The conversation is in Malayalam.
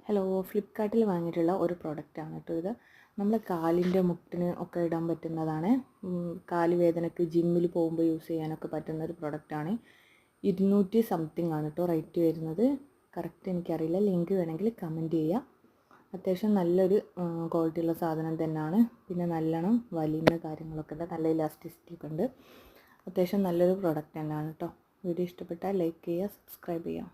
ഹലോ, ഫ്ലിപ്കാർട്ടിൽ വാങ്ങിയിട്ടുള്ള ഒരു പ്രൊഡക്റ്റാണ് കേട്ടോ ഇത്. നമ്മൾ കാലിൻ്റെ മുട്ടിന് ഒക്കെ ഇടാൻ പറ്റുന്നതാണ്. കാല് വേദനയ്ക്ക് ജിമ്മിൽ പോകുമ്പോൾ യൂസ് ചെയ്യാനൊക്കെ പറ്റുന്ന ഒരു പ്രൊഡക്റ്റാണ്. 200 സംതിങ് ആണ് കേട്ടോ റേറ്റ് വരുന്നത്. കറക്റ്റ് എനിക്കറിയില്ല, ലിങ്ക് വേണമെങ്കിൽ കമൻറ്റ് ചെയ്യാം. അത്യാവശ്യം നല്ലൊരു ക്വാളിറ്റിയുള്ള സാധനം തന്നെയാണ്. പിന്നെ നല്ലോണം വലിയുന്ന കാര്യങ്ങളൊക്കെ ഉണ്ട്, നല്ല ഇലാസ്റ്റിസിറ്റി ഒക്കെ ഉണ്ട്. അത്യാവശ്യം നല്ലൊരു പ്രൊഡക്റ്റ് തന്നെയാണ് കേട്ടോ. വീഡിയോ ഇഷ്ടപ്പെട്ടാൽ ലൈക്ക് ചെയ്യുക, സബ്സ്ക്രൈബ് ചെയ്യുക.